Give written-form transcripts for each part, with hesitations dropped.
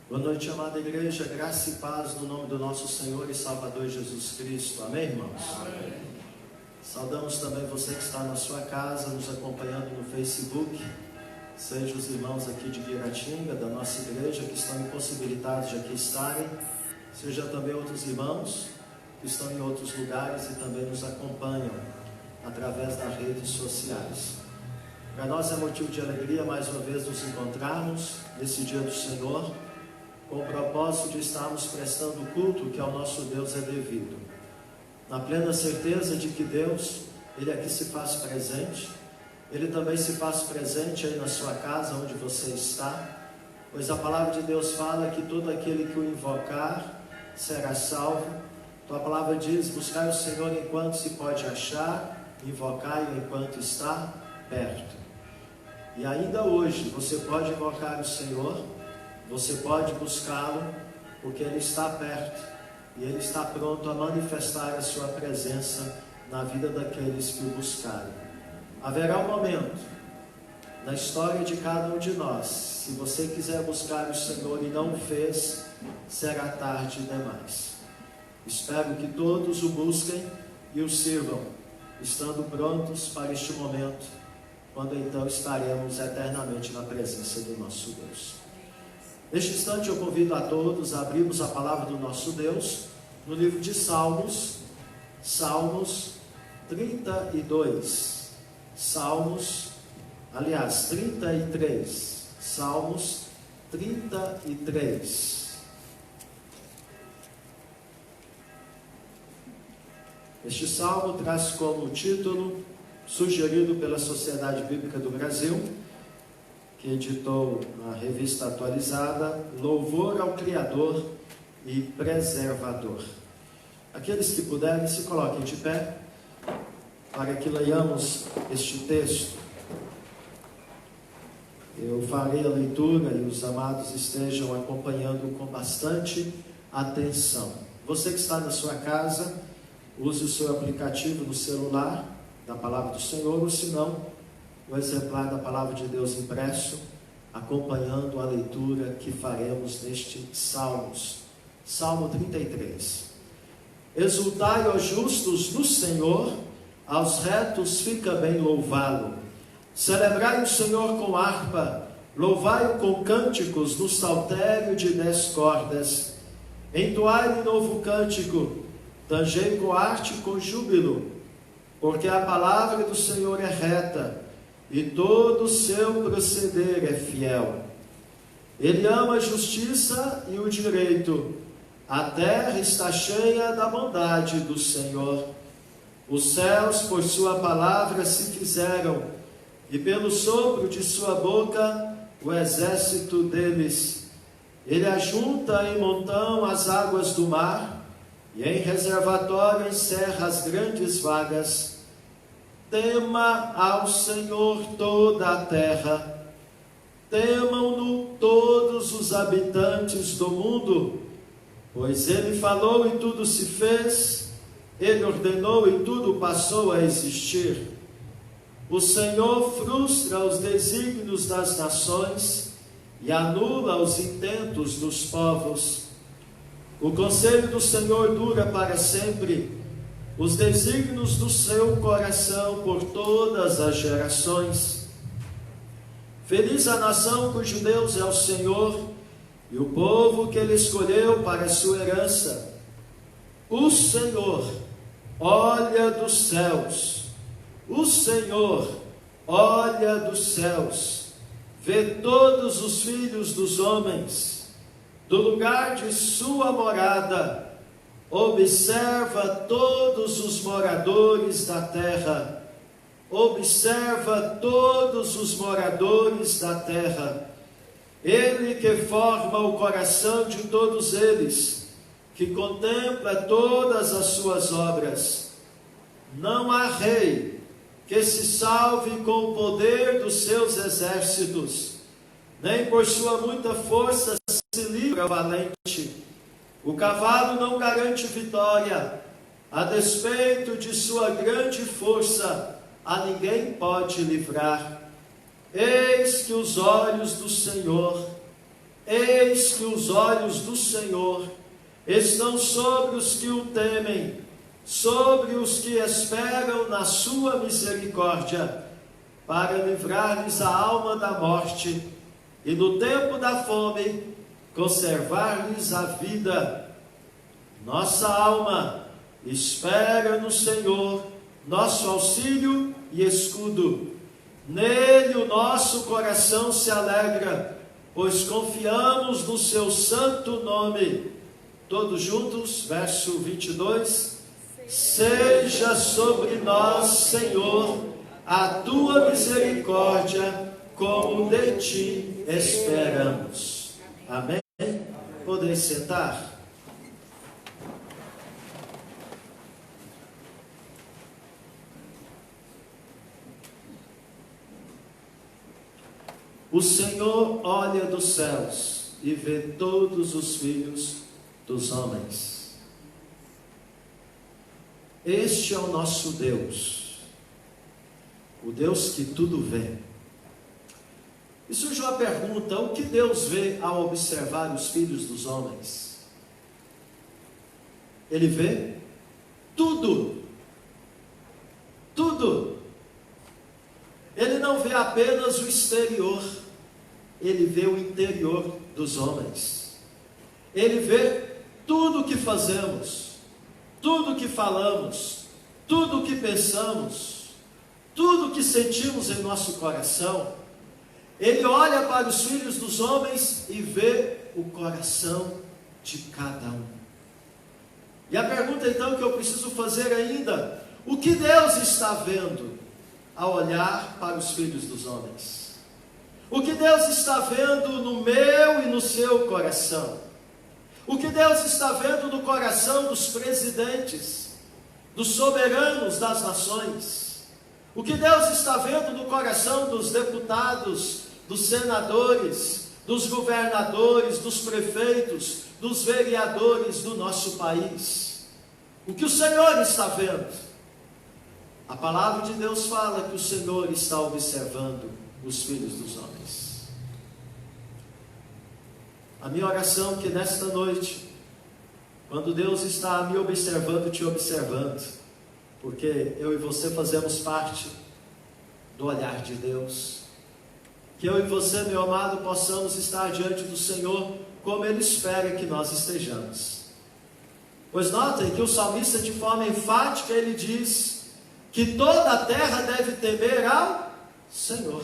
Boa noite, amada igreja, graça e paz no nome do nosso Senhor e Salvador Jesus Cristo. Amém, irmãos? Amém. Saudamos também você que está na sua casa, nos acompanhando no Facebook, seja os irmãos aqui de Guiratinga, da nossa igreja, que estão impossibilitados de aqui estarem, seja também outros irmãos que estão em outros lugares e também nos acompanham através das redes sociais. Para nós é motivo de alegria mais uma vez nos encontrarmos nesse dia do Senhor, com o propósito de estarmos prestando o culto que ao nosso Deus é devido, na plena certeza de que Deus, Ele aqui se faz presente, Ele também se faz presente aí na sua casa, onde você está, pois a palavra de Deus fala que todo aquele que o invocar será salvo. Então a palavra diz: buscar o Senhor enquanto se pode achar, invocar-o enquanto está perto. E ainda hoje você pode invocar o Senhor, você pode buscá-lo, porque Ele está perto e Ele está pronto a manifestar a sua presença na vida daqueles que o buscarem. Haverá um momento na história de cada um de nós, se você quiser buscar o Senhor e não o fez, será tarde demais. Espero que todos o busquem e o sirvam, estando prontos para este momento, quando então estaremos eternamente na presença do nosso Deus. Neste instante eu convido a todos a abrirmos a palavra do nosso Deus no livro de Salmos, Salmos 32, aliás 33, Salmos 33. Este salmo traz como título, sugerido pela Sociedade Bíblica do Brasil, que editou a revista atualizada, Louvor ao Criador e Preservador. Aqueles que puderem, se coloquem de pé, para que leiamos este texto. Eu farei a leitura e os amados estejam acompanhando com bastante atenção. Você que está na sua casa, use o seu aplicativo no celular, da Palavra do Senhor, ou se não, o exemplar da Palavra de Deus impresso, acompanhando a leitura que faremos neste Salmos. Salmo 33. Exultai, ó justos, no Senhor, aos retos fica bem louvá-lo. Celebrai o Senhor com harpa, louvai-o com cânticos no saltério de 10 cordas. Entoai-lhe novo cântico, tangei com arte e com júbilo, porque a palavra do Senhor é reta, e todo o seu proceder é fiel. Ele ama a justiça e o direito. A terra está cheia da bondade do Senhor. Os céus, por sua palavra, se fizeram, e pelo sopro de sua boca, o exército deles. Ele ajunta em montão as águas do mar, e em reservatório encerra as grandes vagas. Tema ao Senhor toda a terra, temam-no todos os habitantes do mundo, pois Ele falou e tudo se fez, Ele ordenou e tudo passou a existir. O Senhor frustra os desígnios das nações e anula os intentos dos povos. O conselho do Senhor dura para sempre, os desígnios do seu coração por todas as gerações. Feliz a nação cujo Deus é o Senhor, e o povo que Ele escolheu para a sua herança. O Senhor olha dos céus, o Senhor olha dos céus, vê todos os filhos dos homens, do lugar de sua morada, observa todos os moradores da terra, observa todos os moradores da terra. Ele que forma o coração de todos eles, que contempla todas as suas obras. Não há rei que se salve com o poder dos seus exércitos, nem por sua muita força se livra o valente. O cavalo não garante vitória, a despeito de sua grande força, a ninguém pode livrar. Eis que os olhos do Senhor Eis que os olhos do Senhor estão sobre os que o temem, sobre os que esperam na sua misericórdia, para livrar-lhes a alma da morte e no tempo da fome conservar-lhes a vida. Nossa alma espera no Senhor, nosso auxílio e escudo. Nele o nosso coração se alegra, pois confiamos no seu santo nome. Todos juntos, verso 22. Seja sobre nós, Senhor, a tua misericórdia, como de ti esperamos. Amém? Podeis sentar? O Senhor olha dos céus e vê todos os filhos dos homens. Este é o nosso Deus, o Deus que tudo vê. E surge uma pergunta: o que Deus vê ao observar os filhos dos homens? Ele vê tudo. Tudo. Ele não vê apenas o exterior, ele vê o interior dos homens. Ele vê tudo o que fazemos, tudo o que falamos, tudo o que pensamos, tudo o que sentimos em nosso coração. Ele olha para os filhos dos homens e vê o coração de cada um. E a pergunta então que eu preciso fazer ainda: o que Deus está vendo ao olhar para os filhos dos homens? O que Deus está vendo no meu e no seu coração? O que Deus está vendo no coração dos presidentes, dos soberanos das nações? O que Deus está vendo no coração dos deputados, dos senadores, dos governadores, dos prefeitos, dos vereadores do nosso país? O que o Senhor está vendo? A palavra de Deus fala que o Senhor está observando os filhos dos homens. A minha oração é que nesta noite, quando Deus está me observando, te observando, porque eu e você fazemos parte do olhar de Deus, que eu e você, meu amado, possamos estar diante do Senhor como Ele espera que nós estejamos. Pois notem que o salmista, de forma enfática, ele diz que toda a terra deve temer ao Senhor.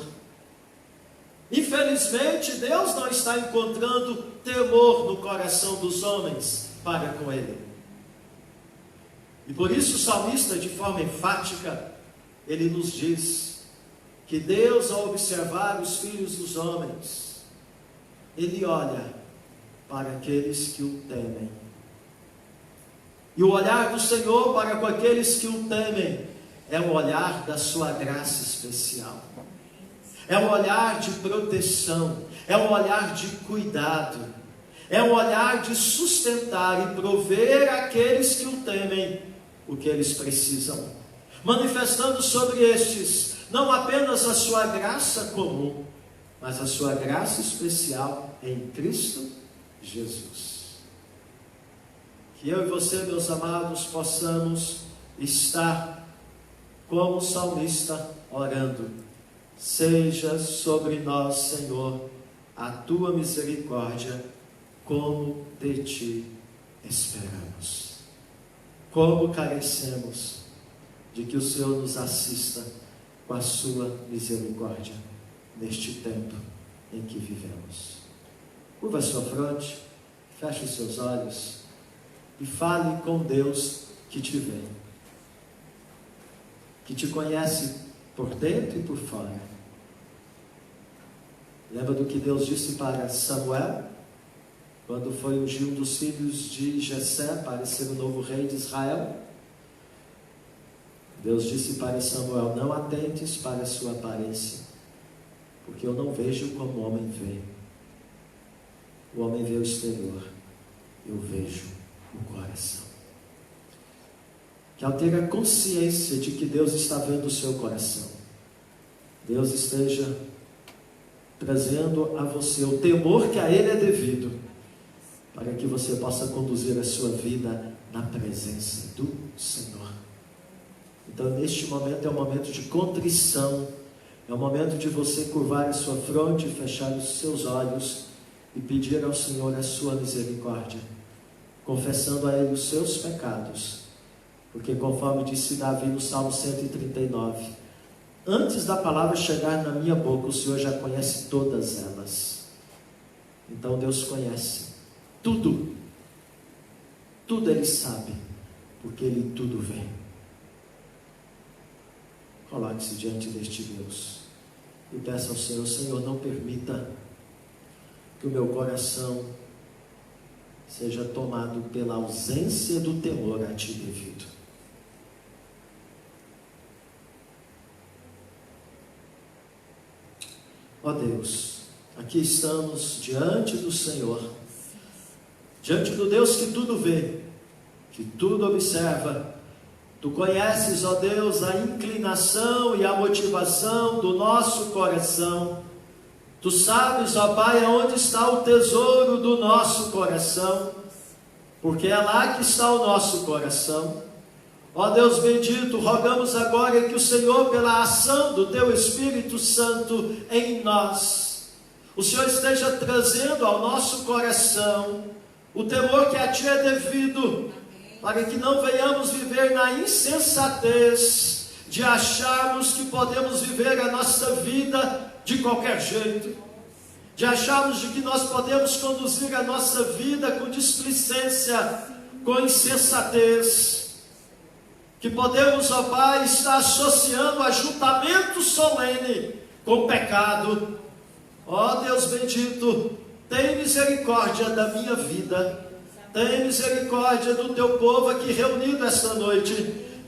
Infelizmente, Deus não está encontrando temor no coração dos homens para com Ele. E por isso o salmista, de forma enfática, ele nos diz que Deus, ao observar os filhos dos homens, Ele olha para aqueles que o temem. E o olhar do Senhor para com aqueles que o temem é um olhar da sua graça especial. É um olhar de proteção, é um olhar de cuidado, é um olhar de sustentar e prover àqueles que o temem o que eles precisam, manifestando sobre estes não apenas a sua graça comum, mas a sua graça especial em Cristo Jesus. Que eu e você, meus amados, possamos estar como o salmista orando: seja sobre nós, Senhor, a tua misericórdia, como de ti esperamos. Como carecemos de que o Senhor nos assista com a sua misericórdia neste tempo em que vivemos. Curva a sua fronte, feche os seus olhos e fale com Deus que te vê, que te conhece por dentro e por fora. Lembra do que Deus disse para Samuel, quando foi ungir um dos filhos de Jessé para ser o novo rei de Israel? Deus disse para Samuel: não atentes para a sua aparência, porque eu não vejo como o homem vê. O homem vê o exterior, eu vejo o coração. Que ao ter a consciência de que Deus está vendo o seu coração, Deus esteja trazendo a você o temor que a Ele é devido, para que você possa conduzir a sua vida na presença do Senhor. Então, neste momento é um momento de contrição, é um momento de você curvar a sua fronte, fechar os seus olhos e pedir ao Senhor a sua misericórdia, confessando a Ele os seus pecados, porque conforme disse Davi no Salmo 139, antes da palavra chegar na minha boca, o Senhor já conhece todas elas. Então Deus conhece tudo, tudo Ele sabe, porque Ele tudo vê. Coloque-se diante deste Deus e peça ao Senhor: Senhor, não permita que o meu coração seja tomado pela ausência do temor a Ti devido. Ó Deus, aqui estamos diante do Senhor, diante do Deus que tudo vê, que tudo observa. Tu conheces, ó Deus, a inclinação e a motivação do nosso coração. Tu sabes, ó Pai, aonde está o tesouro do nosso coração, porque é lá que está o nosso coração. Ó Deus bendito, rogamos agora que o Senhor, pela ação do Teu Espírito Santo em nós, o Senhor esteja trazendo ao nosso coração o temor que a Ti é devido, para que não venhamos viver na insensatez de acharmos que podemos viver a nossa vida de qualquer jeito, de acharmos de que nós podemos conduzir a nossa vida com displicência, com insensatez, que podemos, ó Pai, estar associando ajuntamento solene com pecado. Ó Deus bendito, tem misericórdia da minha vida, tem misericórdia do Teu povo aqui reunido esta noite,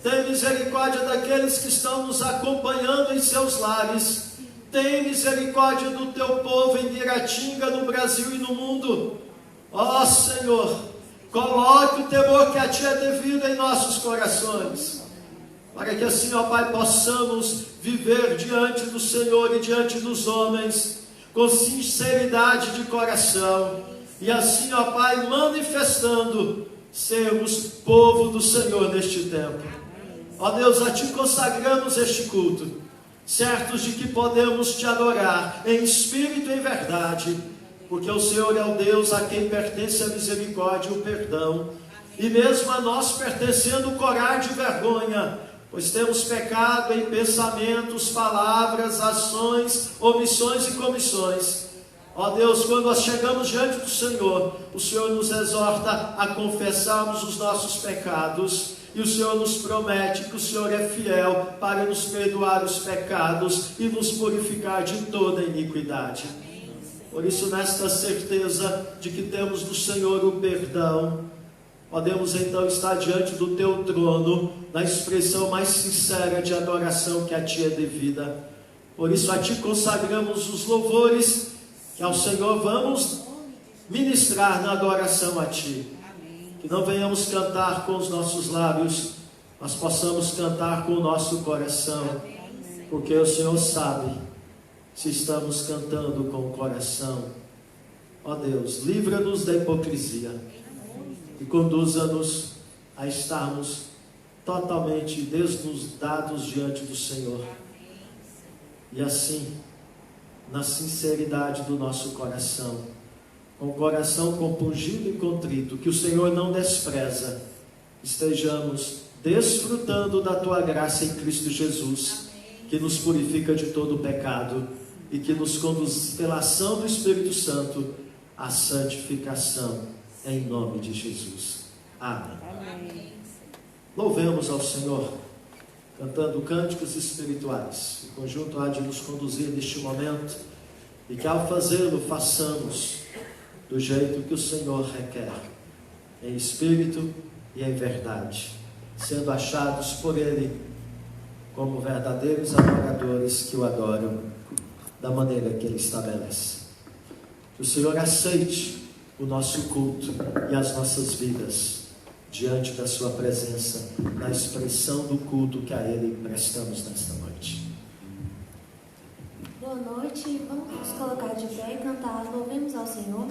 tem misericórdia daqueles que estão nos acompanhando em seus lares, tem misericórdia do Teu povo em Guiratinga, no Brasil e no mundo. Ó Senhor, coloque o temor que a Ti é devido em nossos corações, para que assim, ó Pai, possamos viver diante do Senhor e diante dos homens, com sinceridade de coração, e assim, ó Pai, manifestando, sermos povo do Senhor neste tempo. Ó Deus, a Ti consagramos este culto, certos de que podemos Te adorar em espírito e em verdade, porque o Senhor é o Deus a quem pertence a misericórdia e o perdão, e mesmo a nós pertencendo coragem e vergonha, pois temos pecado em pensamentos, palavras, ações, omissões e comissões. Ó Deus, quando nós chegamos diante do Senhor, o Senhor nos exorta a confessarmos os nossos pecados, e o Senhor nos promete que o Senhor é fiel para nos perdoar os pecados e nos purificar de toda iniquidade. Por isso, nesta certeza de que temos do Senhor o perdão, podemos então estar diante do Teu trono, na expressão mais sincera de adoração que a Ti é devida. Por isso, a Ti consagramos os louvores que ao Senhor vamos ministrar na adoração a Ti. Que não venhamos cantar com os nossos lábios, mas possamos cantar com o nosso coração, porque o Senhor sabe se estamos cantando com o coração. Ó Deus, livra-nos da hipocrisia e conduza-nos a estarmos totalmente desnudados diante do Senhor, e assim, na sinceridade do nosso coração, com o coração compungido e contrito, que o Senhor não despreza, estejamos desfrutando da Tua graça em Cristo Jesus, que nos purifica de todo o pecado e que nos conduz pela ação do Espírito Santo à santificação, em nome de Jesus. Amém. Amém. Louvemos ao Senhor, cantando cânticos espirituais. O conjunto há de nos conduzir neste momento, e que ao fazê-lo, façamos do jeito que o Senhor requer, em espírito e em verdade, sendo achados por Ele como verdadeiros adoradores que o adoram da maneira que Ele estabelece. Que o Senhor aceite o nosso culto e as nossas vidas diante da Sua presença, na expressão do culto que a Ele prestamos nesta noite. Boa noite, vamos colocar de pé e cantar Louvemos ao Senhor?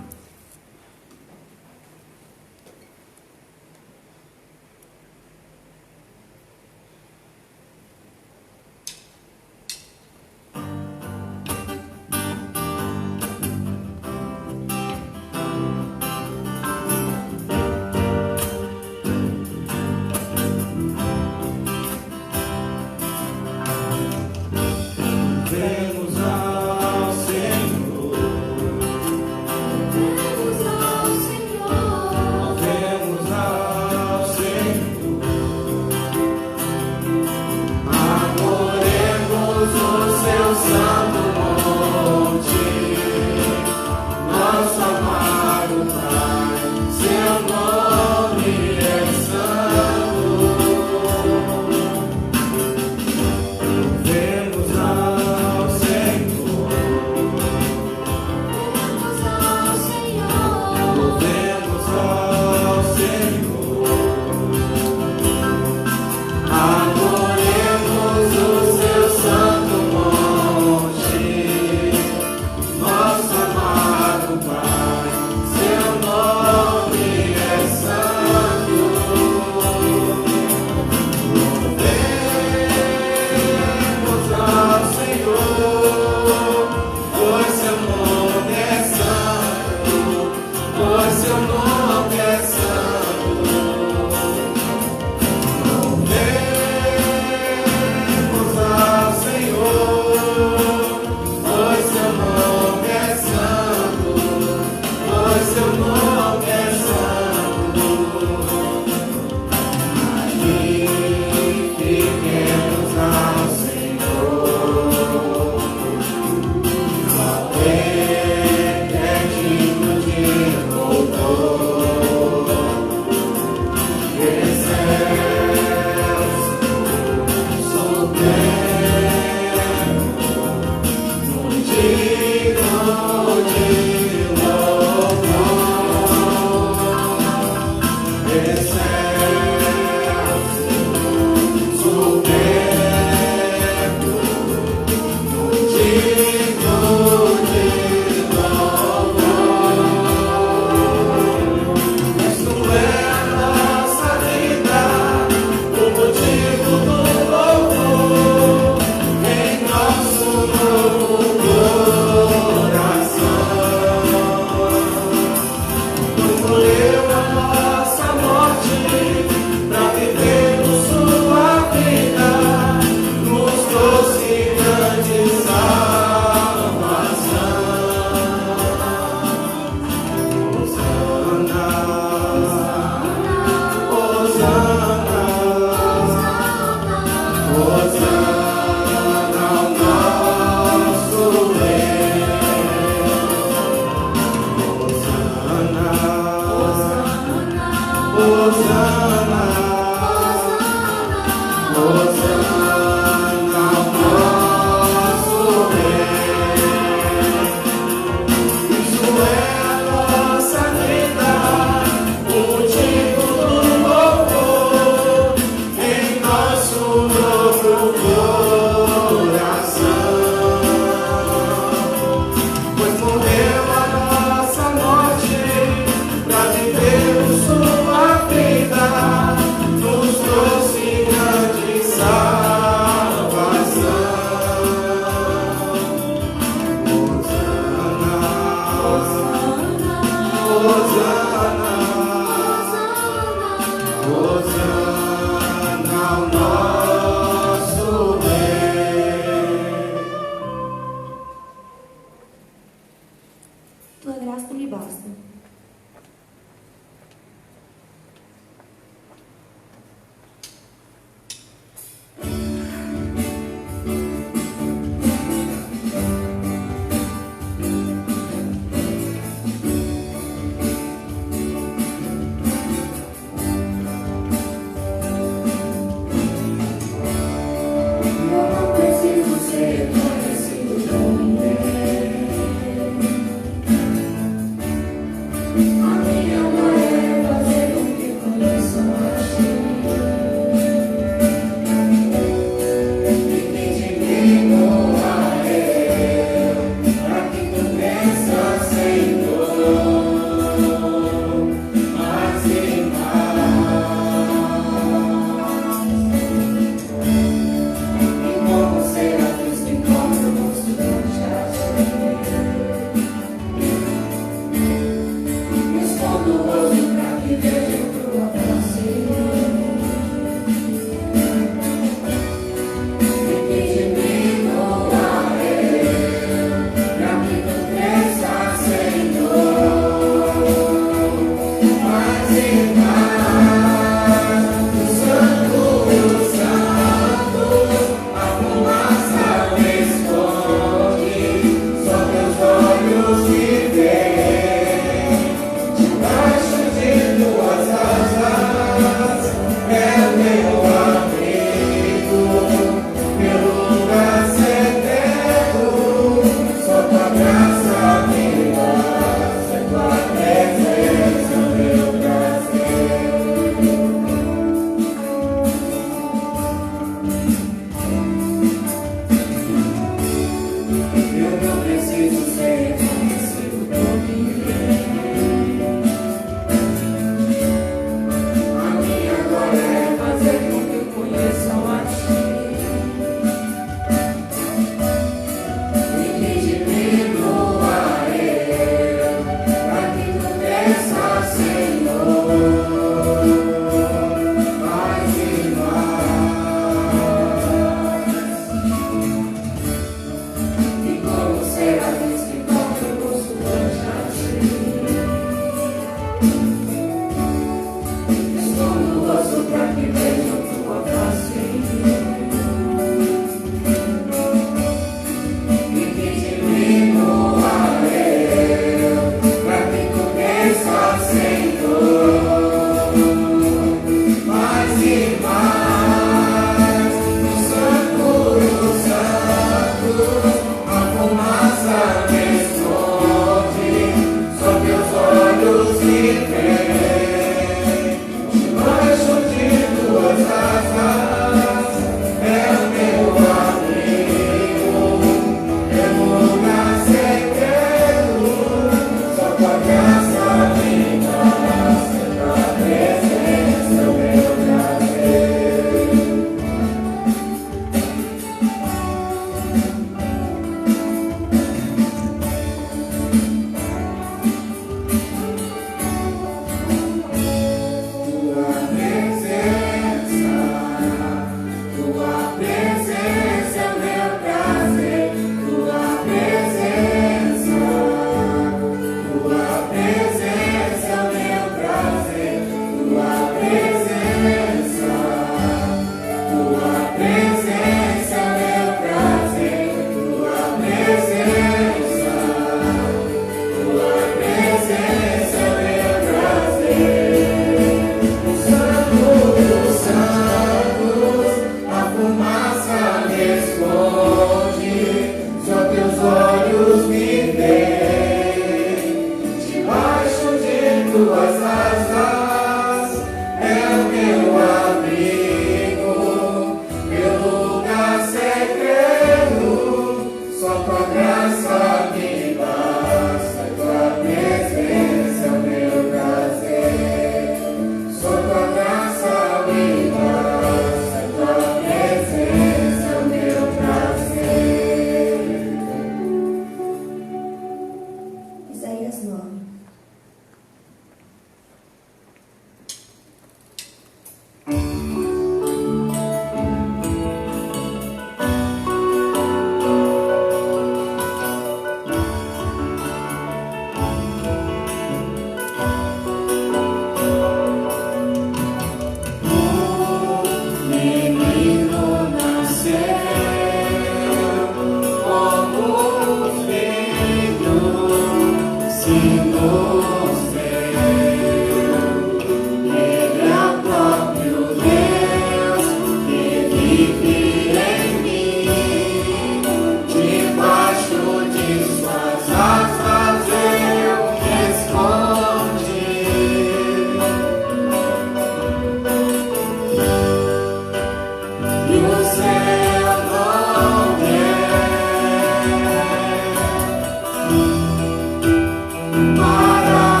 Para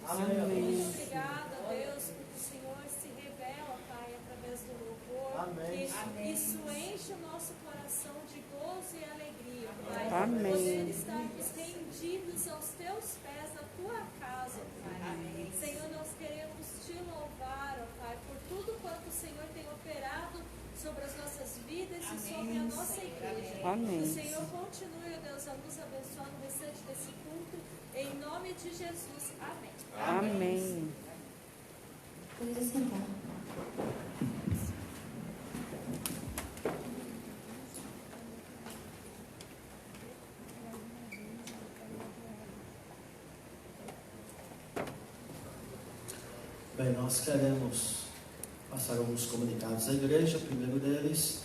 Amém. Obrigada, Deus, porque o Senhor se revela, Pai, através do louvor. Amém. Que isso enche o nosso coração de gozo e alegria, Pai. Amém. Poder estarmos rendidos aos teus pés na tua casa, Pai. Senhor, nós queremos te louvar, ó Pai, por tudo quanto o Senhor tem operado sobre as nossas vidas e sobre a nossa igreja. Amém. Que o Senhor continue, ó Deus, a nos abençoar no restante desse culto. Em nome de Jesus. Amém. Amém. Pode sentar. Bem, nós queremos passar alguns comunicados à igreja. O primeiro deles,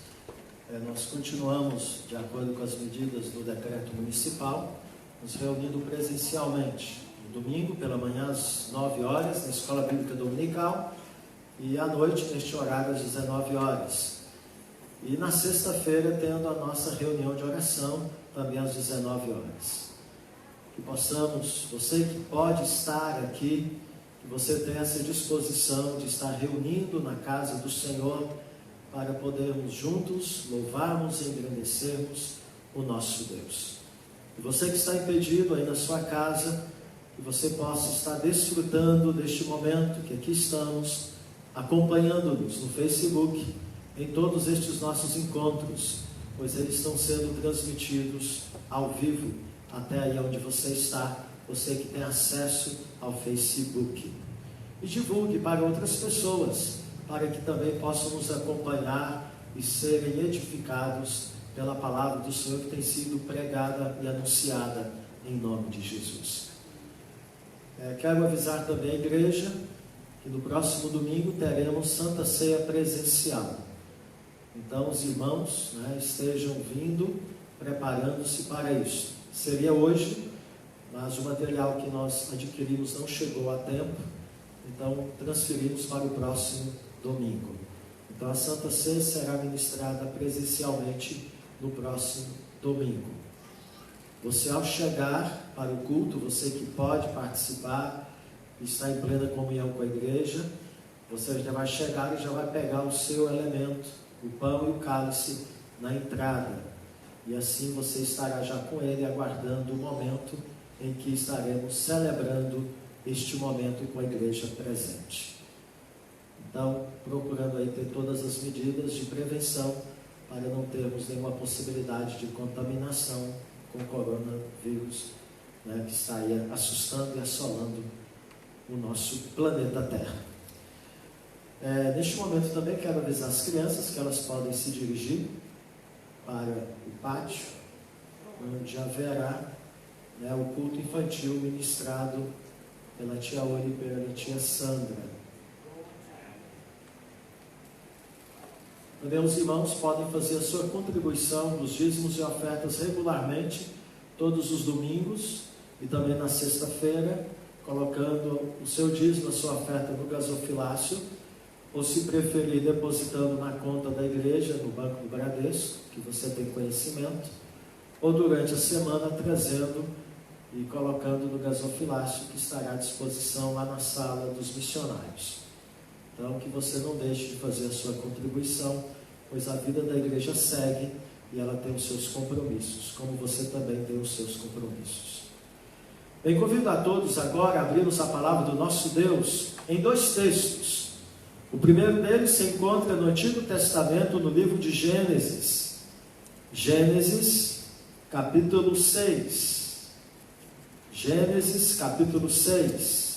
nós continuamos, de acordo com as medidas do decreto municipal, nos reunindo presencialmente. No domingo, pela manhã, às 9 horas, na Escola Bíblica Dominical, e à noite, neste horário, às 19 horas. E na sexta-feira, tendo a nossa reunião de oração, também às 19 horas. Que possamos, você que pode estar aqui, que você tenha essa disposição de estar reunindo na casa do Senhor, para podermos juntos louvarmos e engrandecermos o nosso Deus. E você que está impedido aí na sua casa, que você possa estar desfrutando deste momento que aqui estamos, acompanhando-nos no Facebook, em todos estes nossos encontros, pois eles estão sendo transmitidos ao vivo, até aí onde você está, você que tem acesso ao Facebook. E divulgue para outras pessoas, para que também possam nos acompanhar e serem edificados pela palavra do Senhor que tem sido pregada e anunciada em nome de Jesus. Quero avisar também a igreja que no próximo domingo teremos Santa Ceia presencial. Então os irmãos, estejam vindo, preparando-se para isso. Seria hoje, mas o material que nós adquirimos não chegou a tempo, então transferimos para o próximo domingo. Então a Santa Ceia será ministrada presencialmente no próximo domingo. Você, ao chegar para o culto, você que pode participar, está em plena comunhão com a igreja, você já vai chegar e já vai pegar o seu elemento, o pão e o cálice, na entrada. E assim você estará já com ele, aguardando o momento em que estaremos celebrando este momento com a igreja presente. Então, procurando aí ter todas as medidas de prevenção, para não termos nenhuma possibilidade de contaminação com o coronavírus, que está aí assustando e assolando o nosso planeta Terra. Neste momento também quero avisar as crianças que elas podem se dirigir para o pátio, onde haverá o culto infantil ministrado pela tia Ori e pela tia Sandra. Também os irmãos podem fazer a sua contribuição dos dízimos e ofertas regularmente, todos os domingos e também na sexta-feira, colocando o seu dízimo, a sua oferta no gasofilácio, ou se preferir, depositando na conta da igreja, no Banco do Bradesco, que você tem conhecimento, ou durante a semana trazendo e colocando no gasofilácio, que estará à disposição lá na sala dos missionários. Então, que você não deixe de fazer a sua contribuição, pois a vida da igreja segue e ela tem os seus compromissos, como você também tem os seus compromissos. Bem, convido a todos agora a abrirmos a palavra do nosso Deus em 2 textos. O primeiro deles se encontra no Antigo Testamento, no livro de Gênesis. Gênesis, capítulo 6. Gênesis, capítulo 6.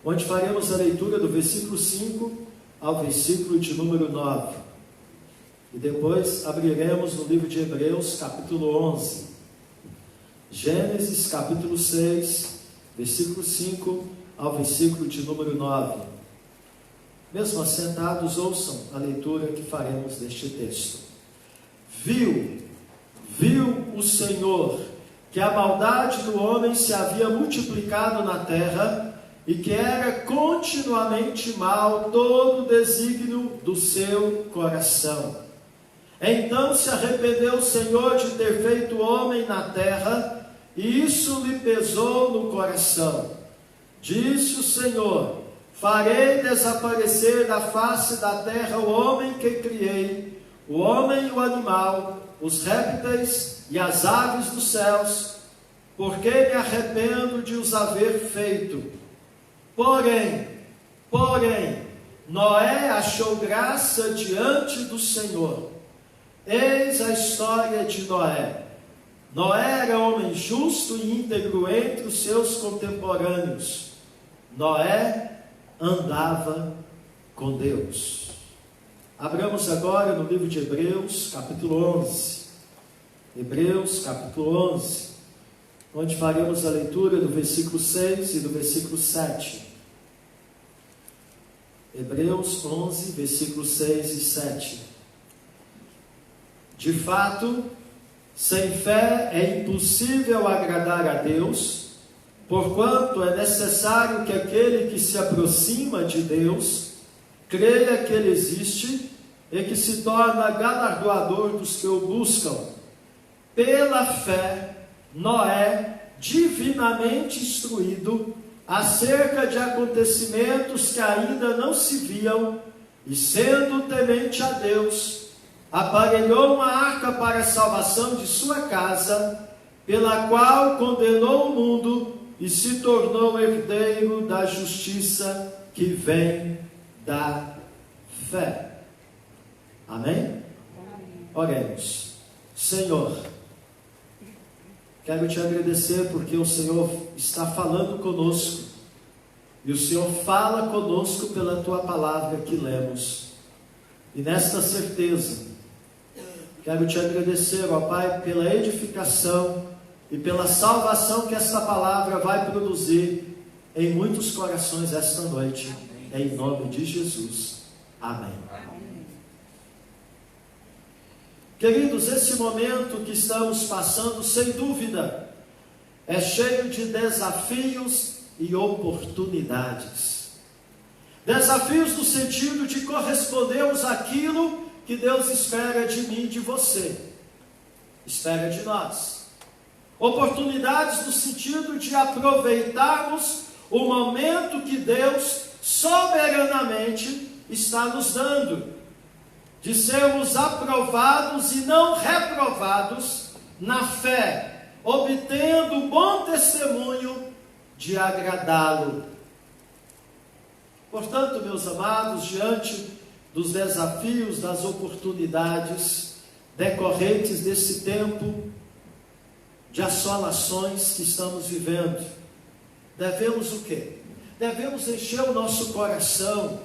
Onde faremos a leitura do versículo 5 ao versículo de número 9. E depois abriremos no livro de Hebreus, capítulo 11. Gênesis, capítulo 6, versículo 5 ao versículo de número 9. Mesmo assentados, ouçam a leitura que faremos deste texto. Viu o Senhor que a maldade do homem se havia multiplicado na terra, e que era continuamente mal todo o desígnio do seu coração. Então se arrependeu o Senhor de ter feito o homem na terra, e isso lhe pesou no coração. Disse o Senhor: farei desaparecer da face da terra o homem que criei, o homem e o animal, os répteis e as aves dos céus, porque me arrependo de os haver feito. Porém, Noé achou graça diante do Senhor. Eis a história de Noé. Noé era homem justo e íntegro entre os seus contemporâneos. Noé andava com Deus. Abramos agora no livro de Hebreus, capítulo 11. Hebreus, capítulo 11, onde faremos a leitura do versículo 6 e do versículo 7. Hebreus 11, versículos 6 e 7. De fato, sem fé é impossível agradar a Deus, porquanto é necessário que aquele que se aproxima de Deus creia que Ele existe e que se torna galardoador dos que o buscam. Pela fé, Noé, divinamente instruído acerca de acontecimentos que ainda não se viam, e sendo temente a Deus, aparelhou uma arca para a salvação de sua casa, pela qual condenou o mundo e se tornou herdeiro da justiça que vem da fé. Amém? Oremos. Senhor, quero te agradecer porque o Senhor está falando conosco, e o Senhor fala conosco pela tua palavra que lemos. E nesta certeza, quero te agradecer, ó Pai, pela edificação e pela salvação que esta palavra vai produzir em muitos corações esta noite, em nome de Jesus. Amém. Queridos, esse momento que estamos passando, sem dúvida, é cheio de desafios e oportunidades. Desafios no sentido de correspondermos àquilo que Deus espera de mim e de você, espera de nós. Oportunidades no sentido de aproveitarmos o momento que Deus soberanamente está nos dando, de sermos aprovados e não reprovados na fé, obtendo bom testemunho de agradá-lo. Portanto, meus amados, diante dos desafios, das oportunidades decorrentes desse tempo de assolações que estamos vivendo, devemos o quê? Devemos encher o nosso coração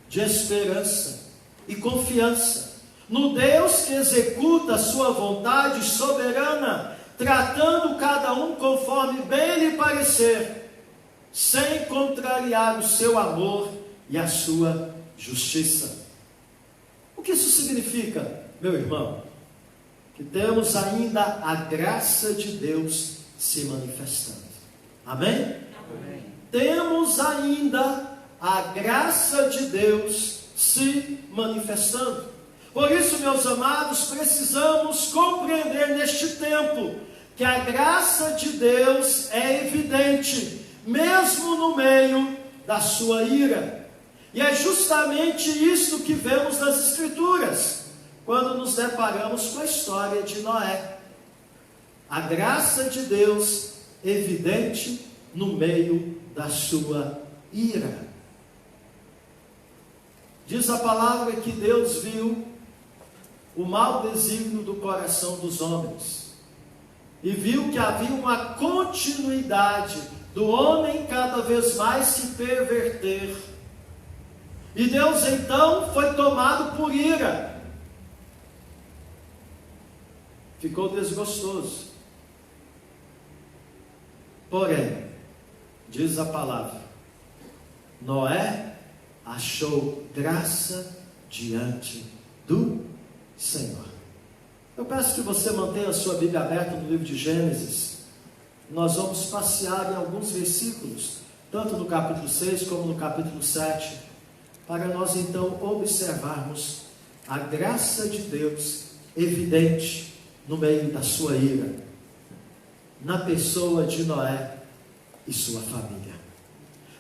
de esperança e confiança no Deus que executa a sua vontade soberana, tratando cada um conforme bem lhe parecer, sem contrariar o seu amor e a sua justiça. O que isso significa, meu irmão? Que temos ainda a graça de Deus se manifestando. Amém? Amém. Temos ainda a graça de Deus se manifestando. Por isso, meus amados, precisamos compreender neste tempo que a graça de Deus é evidente, mesmo no meio da sua ira. E é justamente isso que vemos nas Escrituras, quando nos deparamos com a história de Noé. A graça de Deus evidente no meio da sua ira. Diz a palavra que Deus viu o mau desígnio do coração dos homens, e viu que havia uma continuidade do homem cada vez mais se perverter. E Deus então foi tomado por ira. Ficou desgostoso. Porém, diz a palavra, Noé achou graça diante do Senhor. Eu peço que você mantenha a sua Bíblia aberta no livro de Gênesis. Nós vamos passear em alguns versículos, tanto no capítulo 6 como no capítulo 7, para nós então observarmos a graça de Deus evidente no meio da sua ira, na pessoa de Noé e sua família.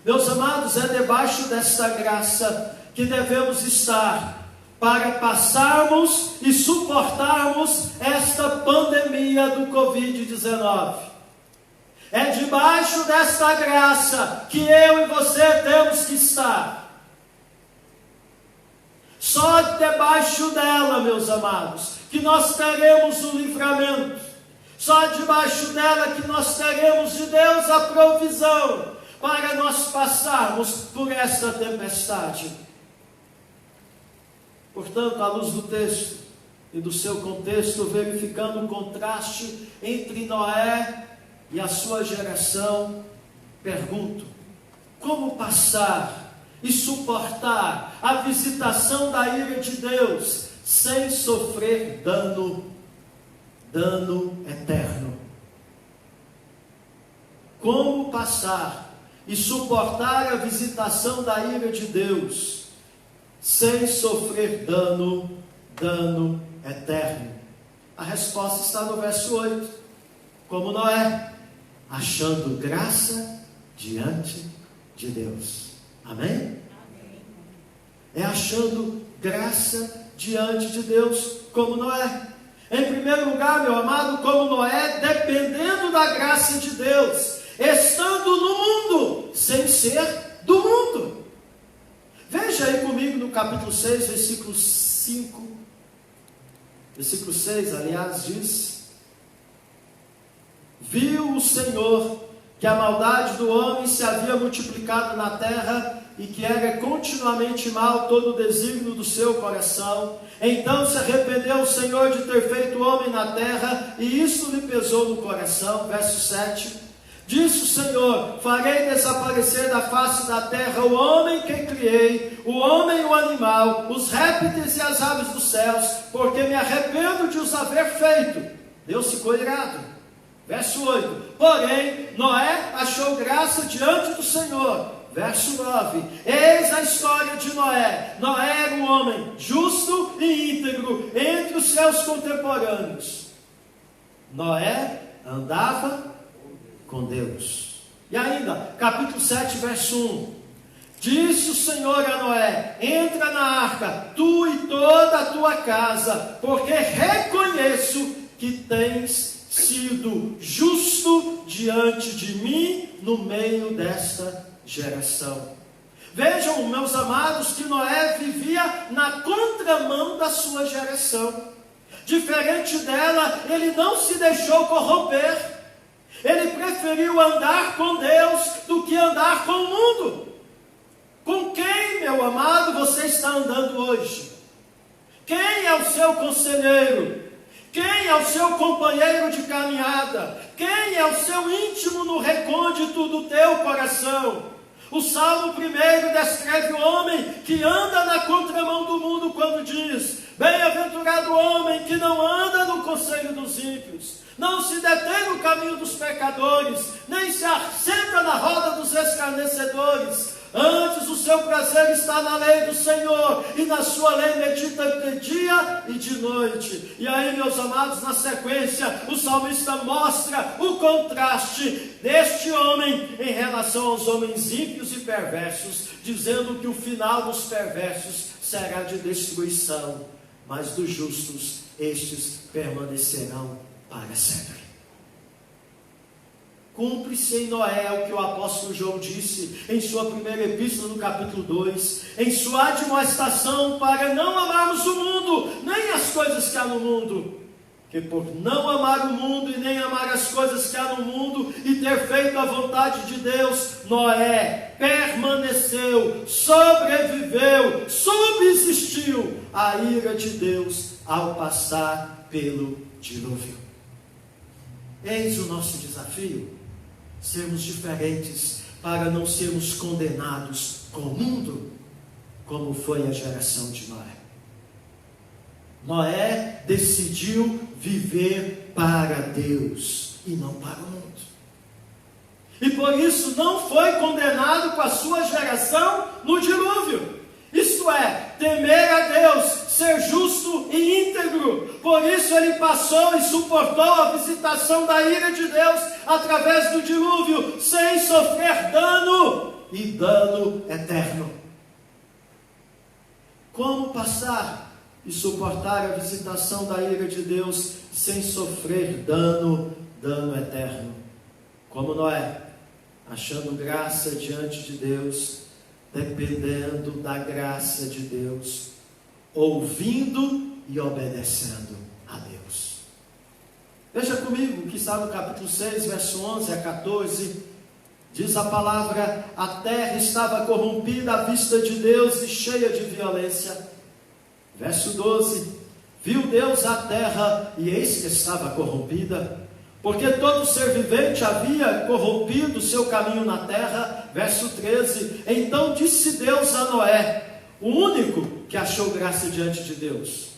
Meus amados, é debaixo desta graça que devemos estar para passarmos e suportarmos esta pandemia do Covid-19. É debaixo desta graça que eu e você temos que estar. Só debaixo dela, meus amados, que nós teremos o livramento. Só debaixo dela que nós teremos de Deus a provisão para nós passarmos por esta tempestade. Portanto, à luz do texto e do seu contexto, verificando o contraste entre Noé e a sua geração, pergunto: como passar e suportar a visitação da ira de Deus sem sofrer dano eterno? Como passar e suportar a visitação da ira de Deus sem sofrer dano eterno? A resposta está no verso 8. Como Noé, achando graça diante de Deus. Amém? Amém. É achando graça diante de Deus, como Noé. Em primeiro lugar, meu amado, como Noé, dependendo da graça de Deus, estando no mundo, sem ser do mundo. Veja aí comigo no capítulo 6, versículo 5. Versículo 6, aliás, diz: viu o Senhor que a maldade do homem se havia multiplicado na terra e que era continuamente mal todo o desígnio do seu coração. Então se arrependeu o Senhor de ter feito o homem na terra, e isso lhe pesou no coração. Verso 7. Disse o Senhor: farei desaparecer da face da terra o homem que criei, o homem e o animal, os répteis e as aves dos céus, porque me arrependo de os haver feito. Deus ficou irado. Verso 8. Porém, Noé achou graça diante do Senhor. Verso 9. Eis a história de Noé. Noé era um homem justo e íntegro entre os seus contemporâneos. Noé andava com Deus. E ainda, capítulo 7, verso 1. Disse o Senhor a Noé: entra na arca, tu e toda a tua casa, porque reconheço que tens sido justo diante de mim no meio desta geração. Vejam, meus amados, que Noé vivia na contramão da sua geração. Diferente dela, ele não se deixou corromper. Ele preferiu andar com Deus do que andar com o mundo. Com quem, meu amado, você está andando hoje? Quem é o seu conselheiro? Quem é o seu companheiro de caminhada? Quem é o seu íntimo no recôndito do teu coração? O Salmo 1 descreve o homem que anda na contramão do mundo quando diz: bem-aventurado o homem que não anda no conselho dos ímpios, não se detém no caminho dos pecadores, nem se assenta na roda dos escarnecedores. Antes o seu prazer está na lei do Senhor, e na sua lei medita de dia e de noite. E aí, meus amados, na sequência, o salmista mostra o contraste deste homem em relação aos homens ímpios e perversos, dizendo que o final dos perversos será de destruição, mas dos justos, estes permanecerão para sempre. Cumpre-se em Noé o que o apóstolo João disse em sua primeira epístola, no capítulo 2, em sua admoestação para não amarmos o mundo, nem as coisas que há no mundo. Que por não amar o mundo e nem amar as coisas que há no mundo e ter feito a vontade de Deus, Noé permaneceu, sobreviveu, subsistiu à ira de Deus ao passar pelo dilúvio. Eis o nosso desafio: sermos diferentes para não sermos condenados com o mundo, como foi a geração de Noé. Noé decidiu viver para Deus e não para o mundo. E por isso não foi condenado com a sua geração no dilúvio. Isto é, temer a Deus, ser justo e íntegro. Por isso ele passou e suportou a visitação da ira de Deus através do dilúvio, sem sofrer dano e dano eterno. Como passar e suportar a visitação da ira de Deus sem sofrer dano eterno? Como Noé, achando graça diante de Deus, dependendo da graça de Deus, ouvindo e obedecendo a Deus. Veja comigo que está no capítulo 6, verso 11 a 14, diz a palavra: a terra estava corrompida à vista de Deus e cheia de violência. Verso 12, viu Deus a terra e eis que estava corrompida, porque todo ser vivente havia corrompido o seu caminho na terra. Verso 13, então disse Deus a Noé, o único que achou graça diante de Deus: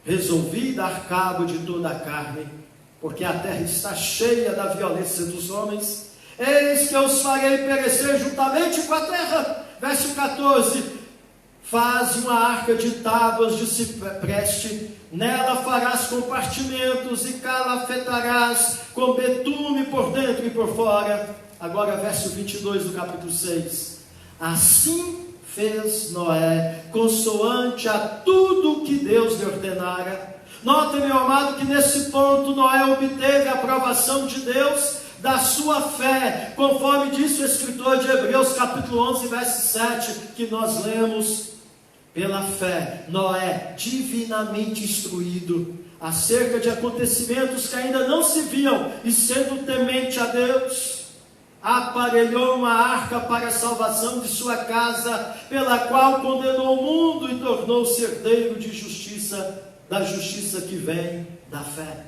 resolvi dar cabo de toda a carne, porque a terra está cheia da violência dos homens. Eis que eu os farei perecer juntamente com a terra. Verso 14, faze uma arca de tábuas de cipreste, nela farás compartimentos e calafetarás com betume por dentro e por fora. Agora verso 22 do capítulo 6, assim fez Noé, consoante a tudo que Deus lhe ordenara. Notem, meu amado, que nesse ponto Noé obteve a aprovação de Deus da sua fé, conforme disse o escritor de Hebreus capítulo 11, verso 7, que nós lemos: pela fé, Noé, divinamente instruído acerca de acontecimentos que ainda não se viam, e sendo temente a Deus, aparelhou uma arca para a salvação de sua casa, pela qual condenou o mundo e tornou-se herdeiro de justiça, da justiça que vem da fé.